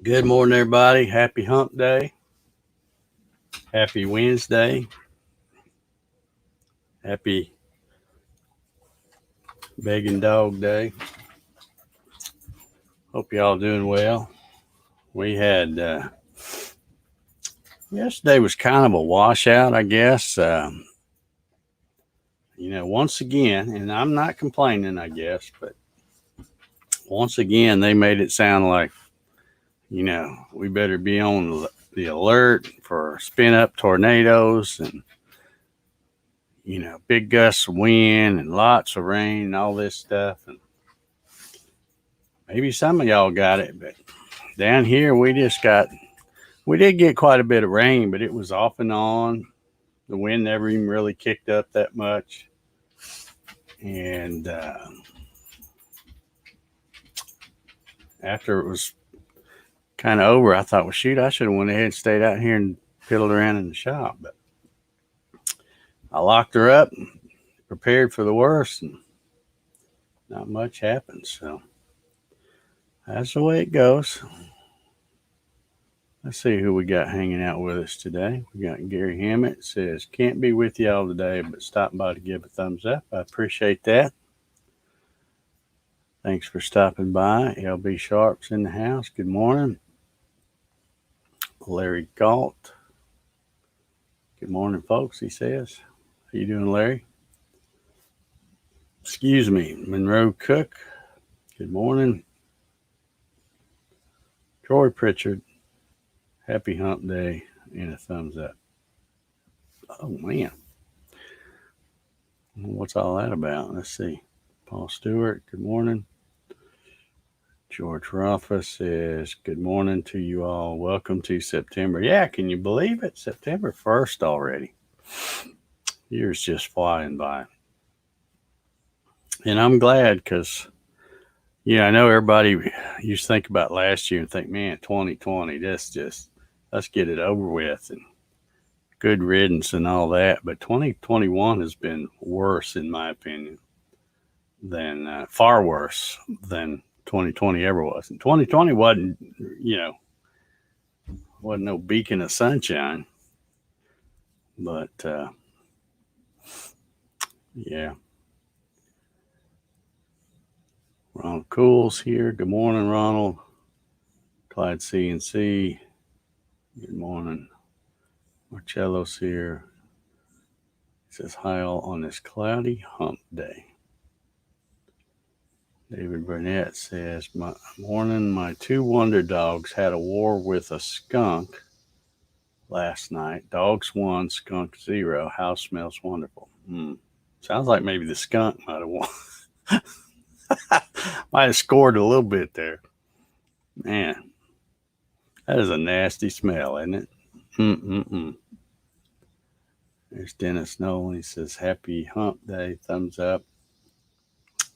Good morning, everybody. Happy hump day. Happy Wednesday. Happy begging dog day. Hope y'all doing well. We had, yesterday was kind of a washout, I guess. Once again, and I'm not complaining, I guess, but once again, they made it sound like, we better be on the alert for spin up tornadoes and big gusts of wind and lots of rain and all this stuff. And maybe some of y'all got it, but down here we did get quite a bit of rain, but it was off and on. The wind never even really kicked up that much. And after it was kind of over, I thought, well, shoot, I should have went ahead and stayed out here and piddled around in the shop. But I locked her up, prepared for the worst, and not much happened. So that's the way it goes. Let's see who we got hanging out with us today. We got Gary Hammett. Says, can't be with y'all today, but stopping by to give a thumbs up. I appreciate that. Thanks for stopping by. LB Sharp's in the house. Good morning. Larry Galt. Good morning, folks, he says. How you doing, Larry? Excuse me. Monroe Cook. Good morning. Troy Pritchard. Happy hump day and a thumbs up. Oh, man. What's all that about? Let's see. Paul Stewart, good morning. George Roffa says, good morning to you all. Welcome to September. Yeah, can you believe it? September 1st already. Years just flying by. And I'm glad because, I know everybody used to think about last year and think, man, 2020, let's get it over with and good riddance and all that. But 2021 has been worse, in my opinion, than far worse than 2020 ever was. And 2020 wasn't no beacon of sunshine. But yeah. Ronald Cools here. Good morning, Ronald. Clyde CNC. Good morning. Marcello's here. He says hi all on this cloudy hump day. David Burnett says, morning, my two wonder dogs had a war with a skunk last night. Dogs 1, skunk 0. House smells wonderful. Sounds like maybe the skunk might have won. Might have scored a little bit there. Man, that is a nasty smell, isn't it? There's Dennis Nolan. He says, happy hump day. Thumbs up.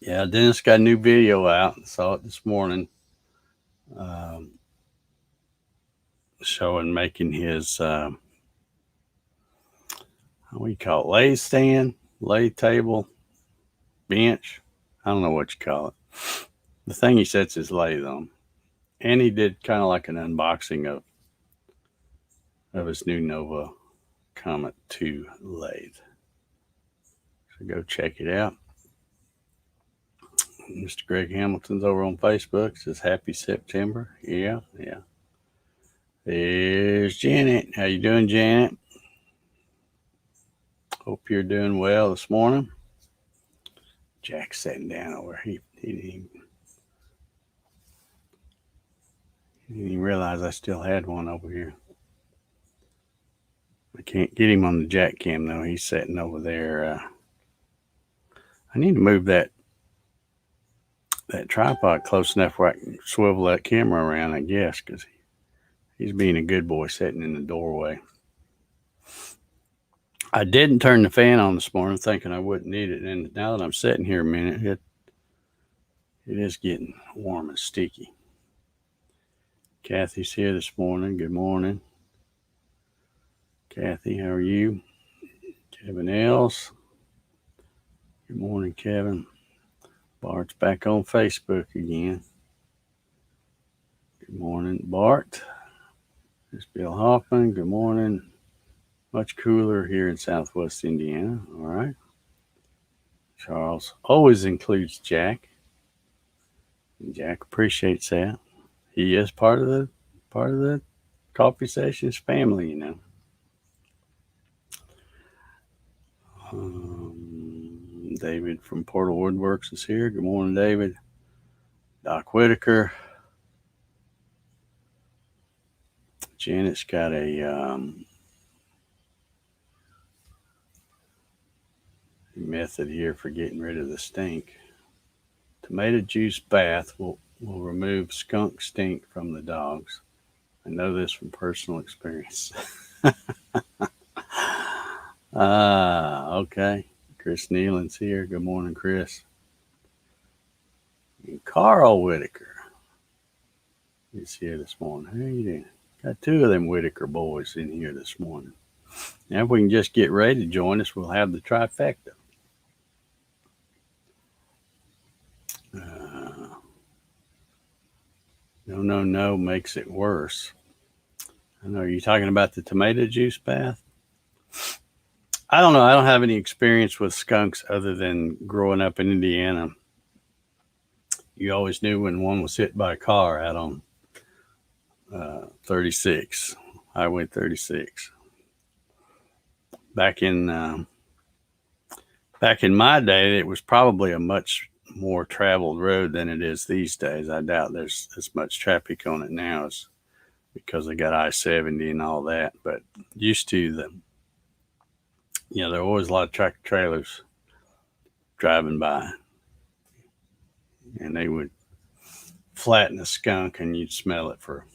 Yeah, Dennis got a new video out. Saw it this morning. Showing making his, what do you call it? Lay stand, lay table, bench. I don't know what you call it. The thing he sets his lathe on. And he did kind of like an unboxing of his new Nova Comet 2 lathe. So go check it out. Mr. Greg Hamilton's over on Facebook. Says happy September. Yeah. There's Janet. How you doing, Janet? Hope you're doing well this morning. Jack's sitting down over. He didn't even realize I still had one over here. I can't get him on the jack cam though. He's sitting over there. I need to move that tripod close enough where I can swivel that camera around, I guess, because he's being a good boy sitting in the doorway. I didn't turn the fan on this morning thinking I wouldn't need it. And now that I'm sitting here a minute, it is getting warm and sticky. Kathy's here this morning. Good morning. Kathy, how are you? Kevin Ells. Good morning, Kevin. Bart's back on Facebook again. Good Good morning, Bart. It's Bill Hoffman. Good morning. Much cooler here in Southwest Indiana. All right. Charles always includes Jack. Jack appreciates that. He is part of the Coffee Sessions family, you know. David from Portal Woodworks is here. Good morning, David. Doc Whitaker. Janet's got a method here for getting rid of the stink. Tomato juice bath will remove skunk stink from the dogs. I know this from personal experience. Okay. Chris Nealon's here. Good morning, Chris. And Carl Whitaker is here this morning. How you doing? Got two of them Whitaker boys in here this morning. Now, if we can just get ready to join us, we'll have the trifecta. No makes it worse. I know. Are you talking about the tomato juice bath? I don't know. I don't have any experience with skunks other than growing up in Indiana. You always knew when one was hit by a car out on 36, Highway 36. Back in my day, it was probably a much more traveled road than it is these days. I doubt there's as much traffic on it now as because they got I-70 and all that. But used to there were always a lot of tractor trailers driving by, and they would flatten a skunk, and you'd smell it for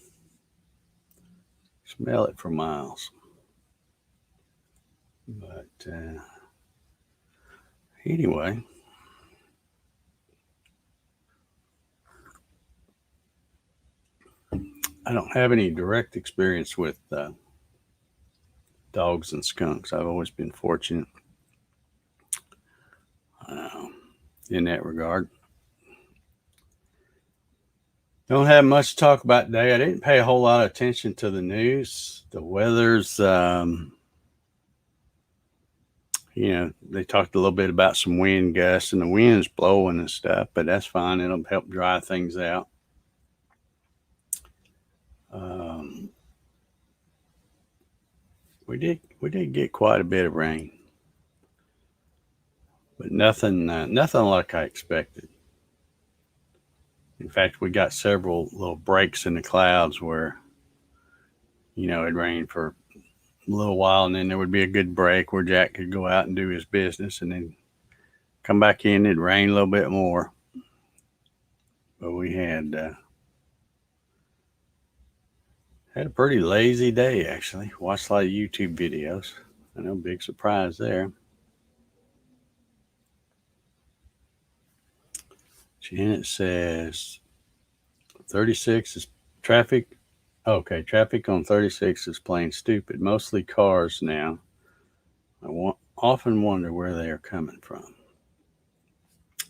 miles. But anyway, I don't have any direct experience with dogs and skunks. I've always been fortunate in that regard. Don't have much to talk about today. I didn't pay a whole lot of attention to the news. The weather's, they talked a little bit about some wind gusts, and the wind's blowing and stuff, but that's fine. It'll help dry things out. We did get quite a bit of rain, but nothing like I expected. In fact, we got several little breaks in the clouds where, it'd rain for a little while, and then there would be a good break where Jack could go out and do his business, and then come back in. It'd rain a little bit more, but we had a pretty lazy day, actually. Watched a lot of YouTube videos. I know, big surprise there. Janet says 36 is traffic. Okay, traffic on 36 is plain stupid. Mostly cars now. I often wonder where they are coming from.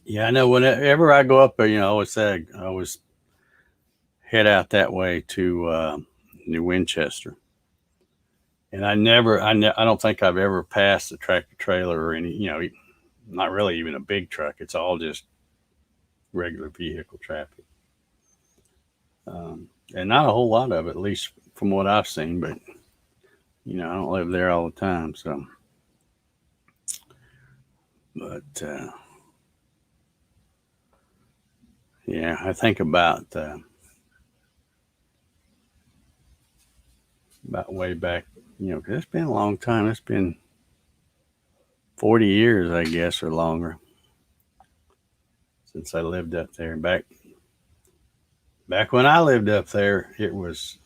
Yeah, I know. Whenever I go up there, I always head out that way to New Winchester. And I don't think I've ever passed a tractor trailer or any, not really even a big truck. It's all just regular vehicle traffic. And not a whole lot of it, at least from what I've seen, but, I don't live there all the time, so. But, yeah, I think about way back, because it's been a long time. It's been 40 years, I guess, or longer since I lived up there. Back when I lived up there, it was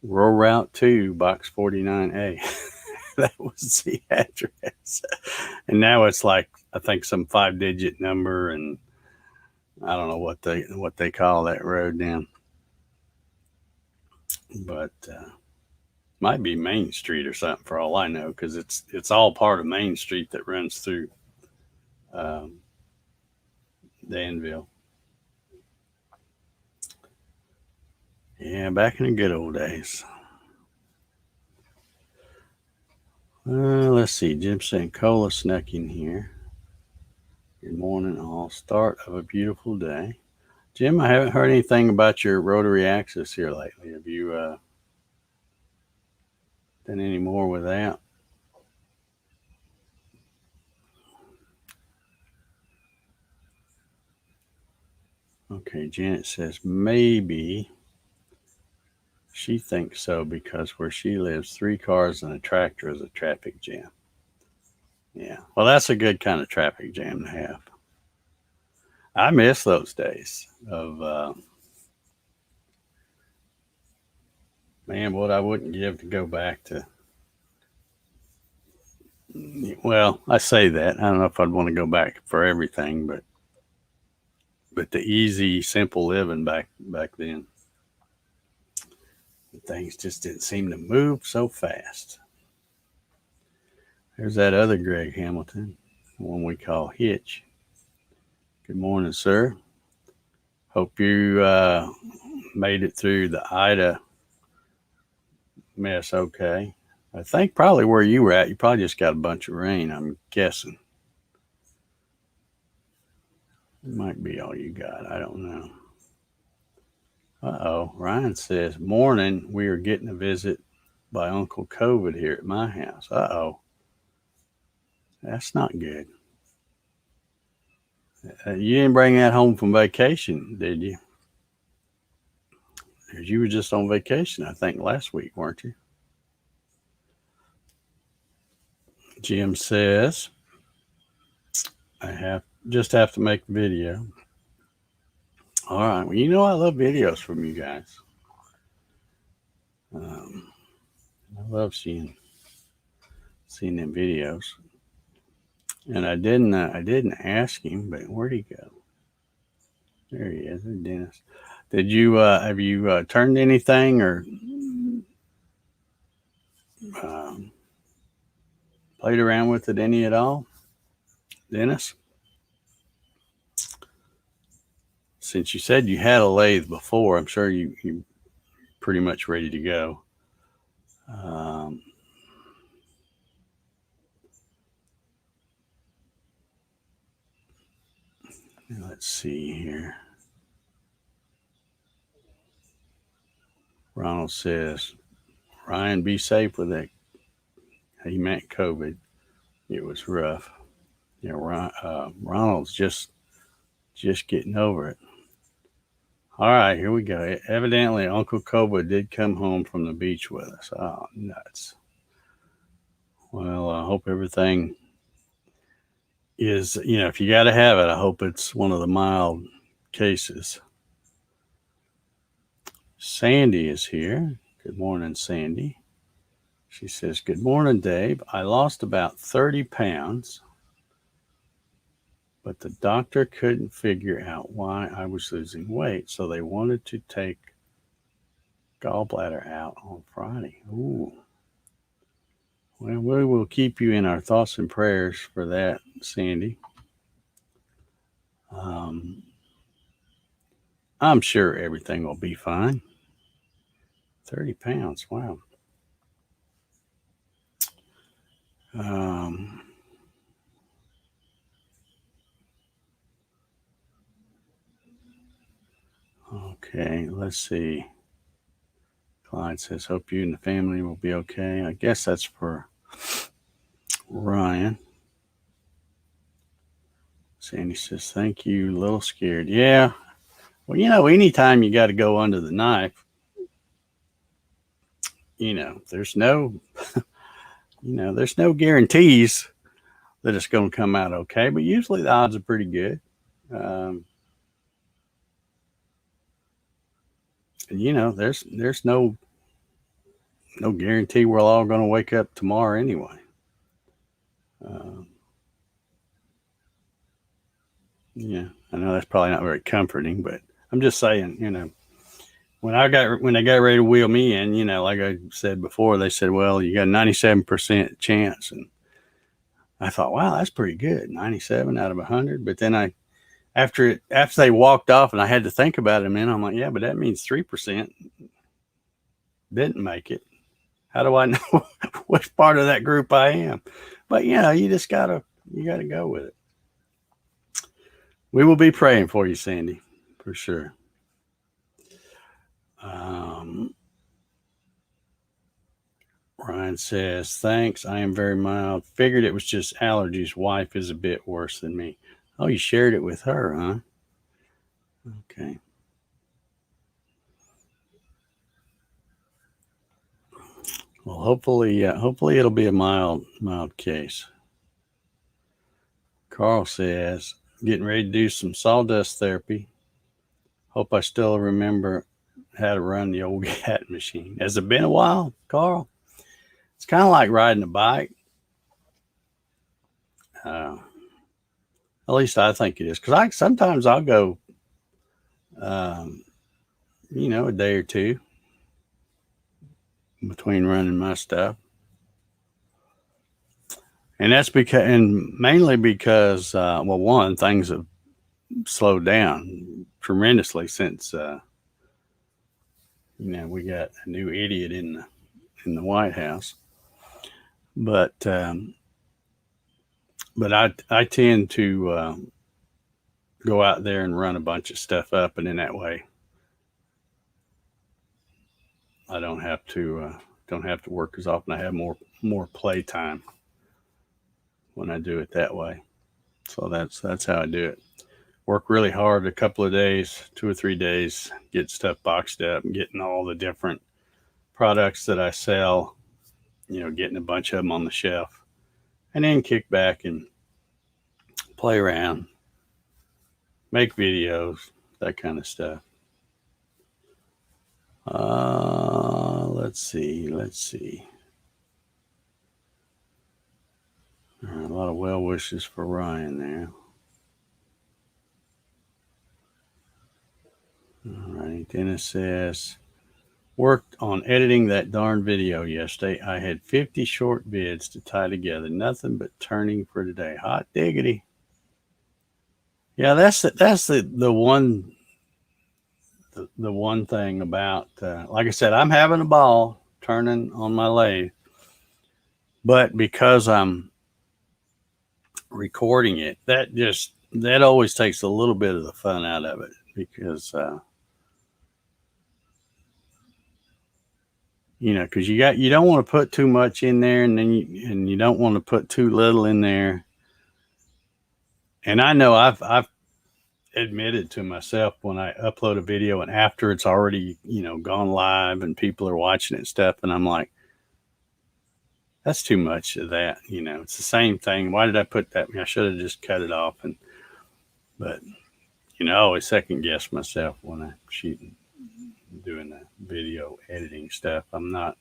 Rural Route 2, Box 49A. That was the address. And now it's like, I think, some 5-digit number, and I don't know what they call that road now. But might be Main Street or something for all I know, because it's all part of Main Street that runs through Danville. Yeah, back in the good old days. Let's see. Jim saying Cola snuck in here. Good morning, all. Start of a beautiful day. Jim, I haven't heard anything about your rotary axis here lately. Have you done any more with that? Okay, Janet says maybe she thinks so because where she lives, 3 cars and a tractor is a traffic jam. Yeah, well, that's a good kind of traffic jam to have. I miss those days of, man, what I wouldn't give to go back to. Well, I say that. I don't know if I'd want to go back for everything, but the easy, simple living back then. Things just didn't seem to move so fast. There's that other Greg Hamilton, the one we call Hitch. Good morning, sir. Hope you made it through the Ida mess okay. I think probably where you were at, you probably just got a bunch of rain, I'm guessing. It might be all you got. I don't know. Uh-oh. Ryan says, morning, we are getting a visit by Uncle COVID here at my house. Uh-oh. That's not good. You didn't bring that home from vacation, did you? Because you were just on vacation, I think, last week, weren't you? Jim says, I just have to make a video. All right. Well, you know I love videos from you guys. I love seeing them videos. And I didn't ask him, but where'd he go? There he is, Dennis. Did you have you turned anything or played around with it any at all, Dennis? Since you said you had a lathe before, I'm sure you're pretty much ready to go. Let's see here. Ronald says, Ryan, be safe with that. He meant COVID. It was rough. Yeah, Ronald's just getting over it. All right, here we go. Evidently, Uncle Cobra did come home from the beach with us. Oh, nuts. Well, I hope everything is, if you got to have it, I hope it's one of the mild cases. Sandy is here. Good morning, Sandy. She says, good morning, Dave. I lost about 30 pounds, but the doctor couldn't figure out why I was losing weight, so they wanted to take gallbladder out on Friday. Ooh. Well, we will keep you in our thoughts and prayers for that, Sandy. I'm sure everything will be fine. 30 pounds, wow. Okay, let's see. Clyde says, hope you and the family will be okay. I guess that's for Ryan. Sandy says, thank you. A little scared. Yeah. Well, anytime you got to go under the knife, there's no, there's no guarantees that it's going to come out okay, but usually the odds are pretty good. There's no guarantee we're all going to wake up tomorrow anyway. Yeah, I know that's probably not very comforting, but I'm just saying, when they got ready to wheel me in, like I said before, they said, well, you got a 97% chance. And I thought, wow, that's pretty good. 97 out of 100. But then after they walked off and I had to think about it a minute, I'm like, yeah, but that means 3%. didn't make it. How do I know which part of that group I am? But you just gotta go with it. We will be praying for you, Sandy, for sure. Um, Ryan says, thanks. I am very mild. Figured it was just allergies. Wife is a bit worse than me. Oh, you shared it with her, huh? Okay. Well, hopefully it'll be a mild case. Carl says, getting ready to do some sawdust therapy. Hope I still remember how to run the old Gatton machine. Has it been a while, Carl? It's kind of like riding a bike. At least I think it is. Because sometimes I'll go, um, a day or two between running my stuff. And that's mainly because, one, things have slowed down tremendously since, we got a new idiot in the White House. But I tend to go out there and run a bunch of stuff up, and in that way, I don't have to work as often. I have more play time when I do it that way. So that's how I do it. Work really hard a couple of days, 2 or 3 days, get stuff boxed up, getting all the different products that I sell, getting a bunch of them on the shelf, and then kick back and play around, make videos, that kind of stuff. Let's see. All right, a lot of well wishes for Ryan there. All right, Dennis says, worked on editing that darn video yesterday. I had 50 short vids to tie together. Nothing but turning for today. Hot diggity. Yeah, that's the one thing about, like I said, I'm having a ball turning on my lathe, but because I'm recording it, that always takes a little bit of the fun out of it because because you don't want to put too much in there, and then you don't want to put too little in there. And I know I've admitted to myself when I upload a video and after it's already gone live and people are watching it and stuff, and I'm like, that's too much of that. It's the same thing. Why did I put that? I should have just cut it off. But I always second guess myself when I'm shooting, doing the video editing stuff. I'm not.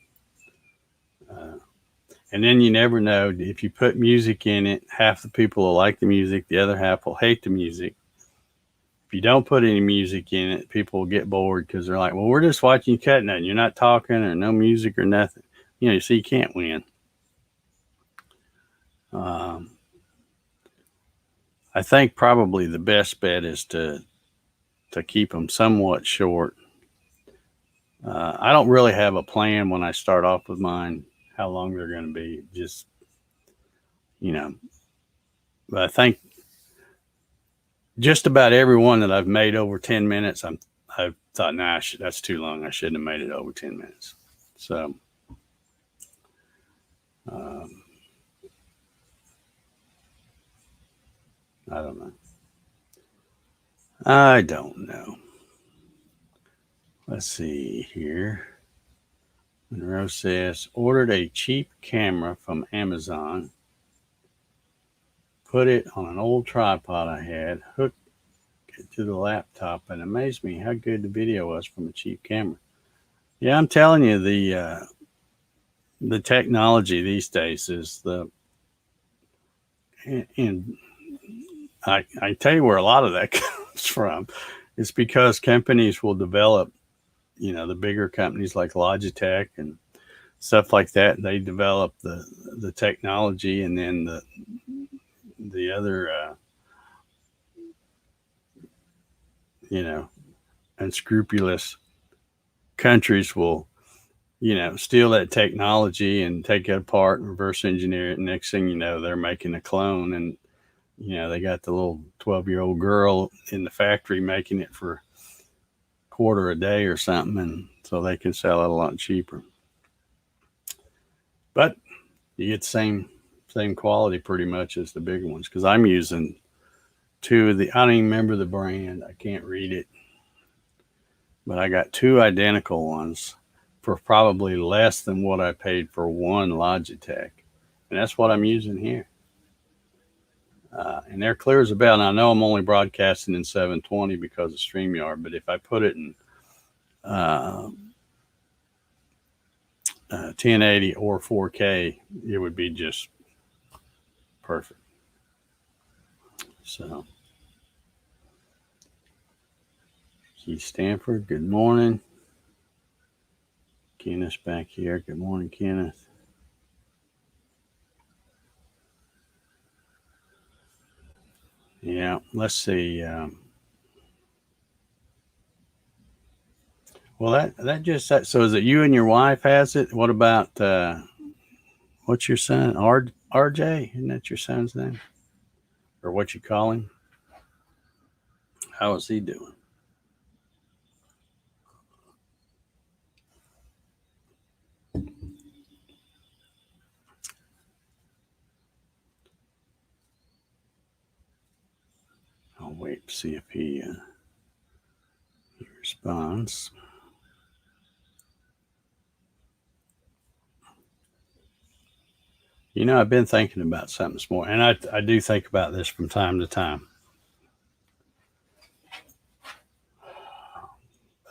And then you never know, if you put music in it, half the people will like the music, the other half will hate the music. If you don't put any music in it, people will get bored because they're like, well, we're just watching you cut nothing. You're not talking or no music or nothing. So you can't win. I think probably the best bet is to keep them somewhat short. I don't really have a plan when I start off with mine, how long they're going to be. Just, but I think just about every one that I've made over 10 minutes, I've thought, nah, that's too long. I shouldn't have made it over 10 minutes. So, I don't know. Let's see here. Monroe says, ordered a cheap camera from Amazon, put it on an old tripod I had, hooked it to the laptop, and amazed me how good the video was from a cheap camera. Yeah, I'm telling you, the technology these days is and I tell you where a lot of that comes from. It's because companies will develop, the bigger companies like Logitech and stuff like that. They develop the technology, and then the other, unscrupulous countries will, steal that technology and take it apart and reverse engineer it. And next thing you know, they're making a clone, and they got the little 12-year-old girl in the factory making it for quarter a day or something, and so they can sell it a lot cheaper. But you get the same quality pretty much as the bigger ones, because I'm using two of the, I don't even remember the brand, I can't read it, but I got two identical ones for probably less than what I paid for one Logitech, and that's what I'm using here. And they're clear as a bell. And I know I'm only broadcasting in 720 because of StreamYard, but if I put it in 1080 or 4K, it would be just perfect. So, Keith Stanford, good morning. Kenneth's back here. Good morning, Kenneth. Yeah, let's see. Well, so is it you and your wife has it? What about, what's your son? RJ? Isn't that your son's name? Or what you call him? How is he doing? I'll wait to see if he responds. I've been thinking about something this morning, and I do think about this from time to time.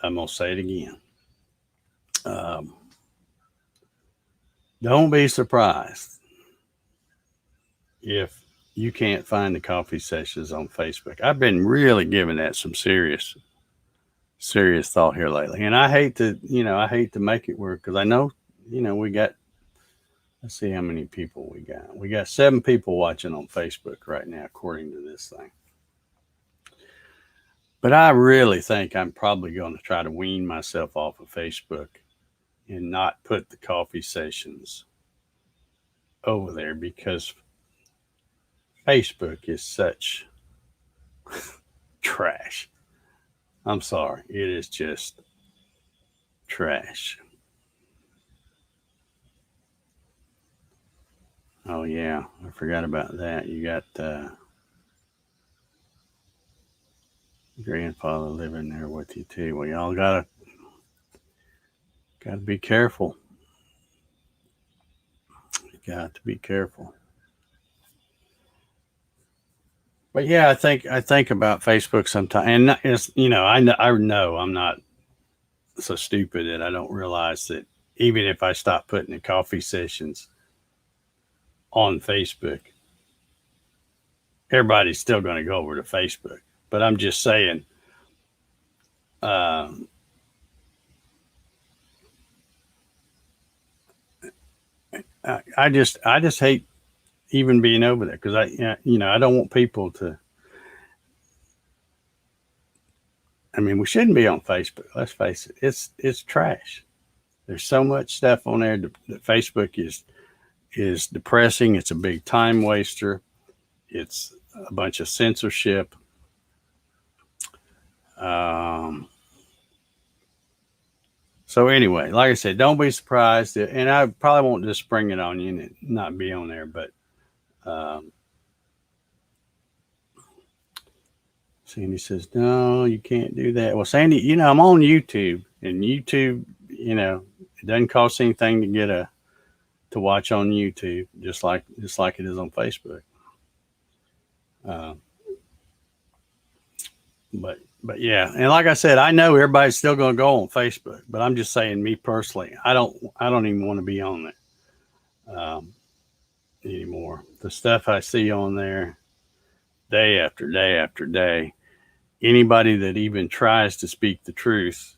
I'm going to say it again. Don't be surprised if you can't find the coffee sessions on Facebook. I've been really giving that some serious thought here lately, and I hate to make it work, because I know, we got, let's see how many people we got. We got 7 people watching on Facebook right now, according to this thing. But I really think I'm probably going to try to wean myself off of Facebook and not put the coffee sessions over there, because Facebook is such trash. I'm sorry. It is just trash. Oh, yeah. I forgot about that. You got grandfather living there with you, too. We all got to be careful. You got to be careful. But yeah, I think about Facebook sometimes, and it's, I know I'm not so stupid that I don't realize that even if I stop putting the coffee sessions on Facebook, everybody's still going to go over to Facebook. But I'm just saying, I just hate even being over there, because I don't want people to. I mean, we shouldn't be on Facebook. Let's face it; it's trash. There's so much stuff on there that Facebook is depressing. It's a big time waster. It's a bunch of censorship. So anyway, like I said, don't be surprised. And I probably won't just spring it on you and not be on there. But Sandy says, no, you can't do that. Well, Sandy, I'm on YouTube, and YouTube, it doesn't cost anything to watch on YouTube, just like it is on Facebook. But yeah, and like I said, I know everybody's still going to go on Facebook, but I'm just saying, me personally, I don't even want to be on it anymore. The stuff I see on there, day after day after day, anybody that even tries to speak the truth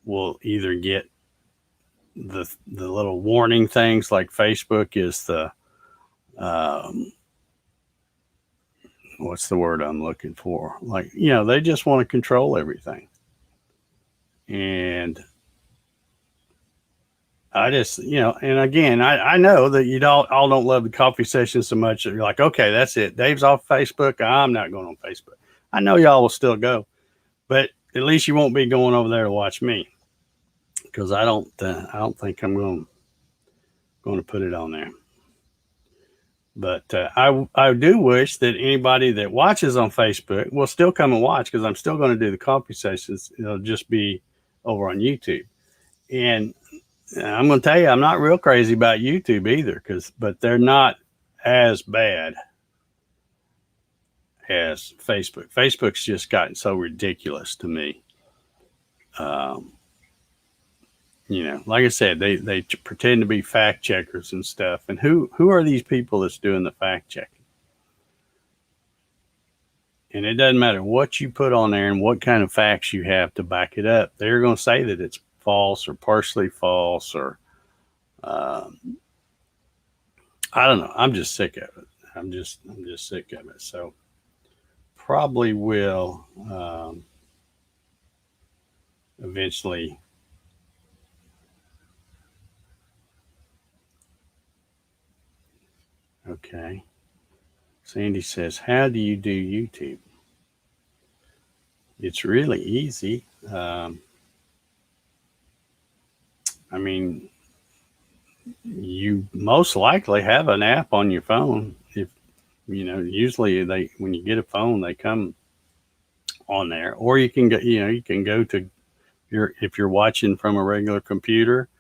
will either get the little warning things, like Facebook is the what's the word I'm looking for? Like, they just want to control everything. And I just, and again, I know that you all don't love the coffee session so much that you're like, okay, that's it. Dave's off Facebook. I'm not going on Facebook. I know y'all will still go, but at least you won't be going over there to watch me, because I don't think I'm going to put it on there. But I do wish that anybody that watches on Facebook will still come and watch, because I'm still going to do the coffee sessions. It'll just be over on YouTube. And I'm going to tell you, I'm not real crazy about YouTube either, but they're not as bad as Facebook. Facebook's just gotten so ridiculous to me. Um, like I said, they pretend to be fact checkers and stuff. And who are these people that's doing the fact checking? And it doesn't matter what you put on there and what kind of facts you have to back it up. They're going to say that it's false or partially false, or I don't know. I'm just sick of it. I'm just sick of it. So probably will eventually. Okay. Sandy says, how do you do YouTube? It's really easy. I mean, you most likely have an app on your phone. If usually when you get a phone, they come on there, or you can go to if you're watching from a regular computer,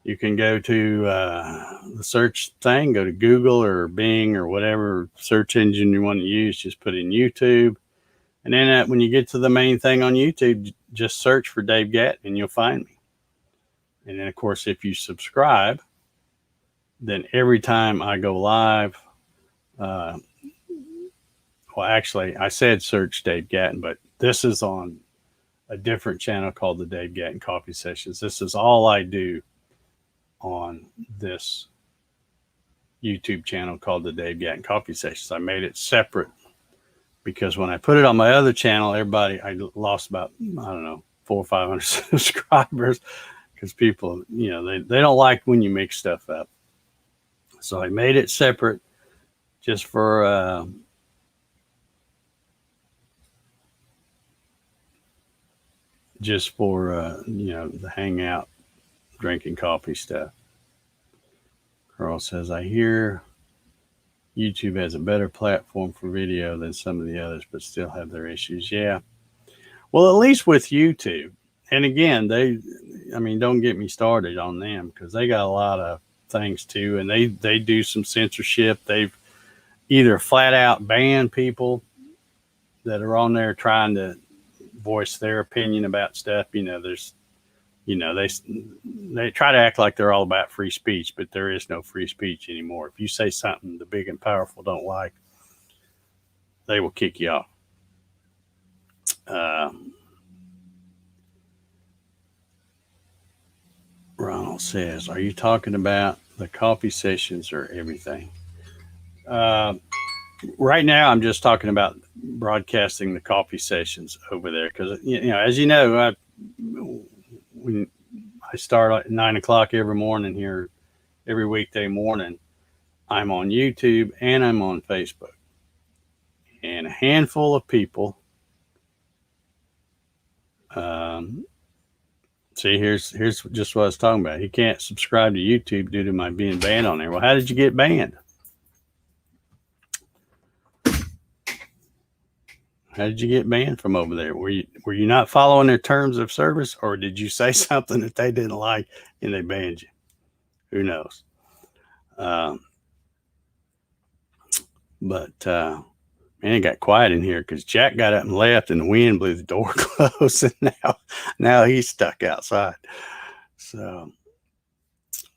you can go to the search thing, go to Google or Bing or whatever search engine you want to use, just put in YouTube. And then when you get to the main thing on YouTube, just search for Dave Gatton and you'll find me. And then, of course, if you subscribe, then every time I go live, well, actually, I said search Dave Gatton, but this is on a different channel called the Dave Gatton Coffee Sessions. This is all I do on this YouTube channel called the Dave Gatton Coffee Sessions. I made it separate because when I put it on my other channel, I lost about, I don't know, 400 or 500 subscribers, because people, they don't like when you mix stuff up. So I made it separate just for the hangout, drinking coffee stuff. Carl says, I hear YouTube has a better platform for video than some of the others, but still have their issues. Yeah. Well, at least with YouTube. And again, don't get me started on them, because they got a lot of things too. And they do some censorship. They've either flat out banned people that are on there trying to voice their opinion about stuff. They try to act like they're all about free speech, but there is no free speech anymore. If you say something the big and powerful don't like, they will kick you off. Ronald says, are you talking about the coffee sessions or everything? Right now, I'm just talking about broadcasting the coffee sessions over there, because, as you know, when I start at 9:00 every morning here, every weekday morning, I'm on YouTube and I'm on Facebook. And a handful of people, see, here's just what I was talking about. He can't subscribe to YouTube due to my being banned on there. Well, how did you get banned? How did you get banned from over there? Were you not following their terms of service, or did you say something that they didn't like and they banned you? Who knows? But man, it got quiet in here because Jack got up and left, and the wind blew the door closed, and now he's stuck outside. So,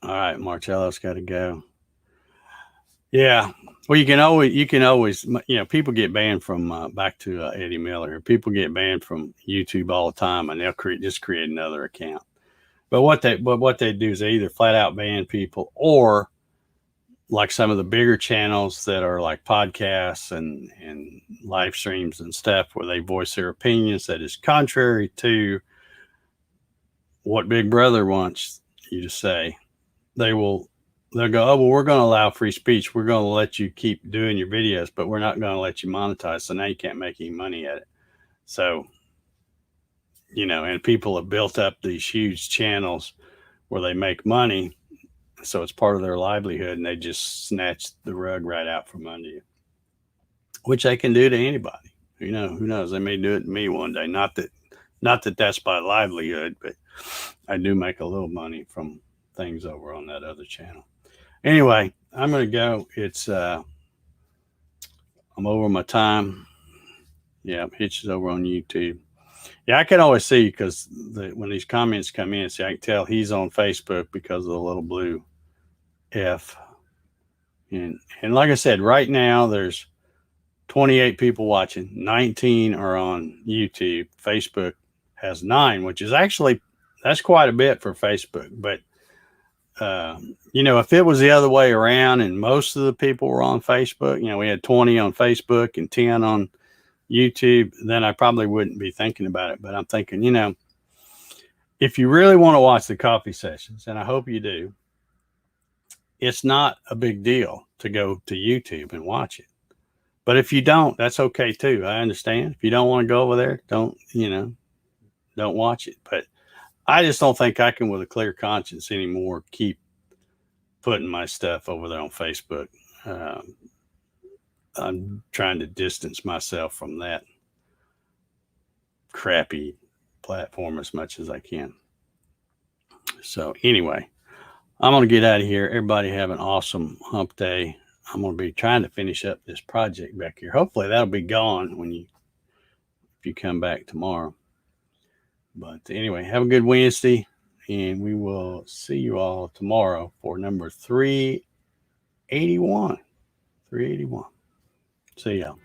all right, Marcello's got to go. Yeah. Well, you can always, people get banned from, back to Eddie Miller. People get banned from YouTube all the time, and they'll create another account. But what they do is they either flat out ban people, or like some of the bigger channels that are like podcasts and live streams and stuff, where they voice their opinions that is contrary to what Big Brother wants you to say, they'll go, oh, well, we're going to allow free speech. We're going to let you keep doing your videos, but we're not going to let you monetize. So now you can't make any money at it. So, and people have built up these huge channels where they make money. So it's part of their livelihood, and they just snatch the rug right out from under you, which they can do to anybody. Who knows? They may do it to me one day. Not that that's my livelihood, but I do make a little money from things over on that other channel. Anyway, I'm going to go. I'm over my time. Yeah, Hitch is over on YouTube. Yeah, I can always see because when these comments come in, see, I can tell he's on Facebook because of the little blue F. And like I said, right now there's 28 people watching. 19 are on YouTube. Facebook has 9, which is actually, that's quite a bit for Facebook. But if it was the other way around and most of the people were on Facebook, we had 20 on Facebook and 10 on YouTube, then I probably wouldn't be thinking about it. But I'm thinking, if you really want to watch the coffee sessions, and I hope you do, it's not a big deal to go to YouTube and watch it. But if you don't, that's okay too. I understand. If you don't want to go over there, don't watch it. But I just don't think I can, with a clear conscience anymore, keep putting my stuff over there on Facebook. I'm trying to distance myself from that crappy platform as much as I can. So anyway, I'm going to get out of here. Everybody have an awesome hump day. I'm going to be trying to finish up this project back here. Hopefully that'll be gone if you come back tomorrow. But anyway, have a good Wednesday, and we will see you all tomorrow for number 381. 381. See y'all.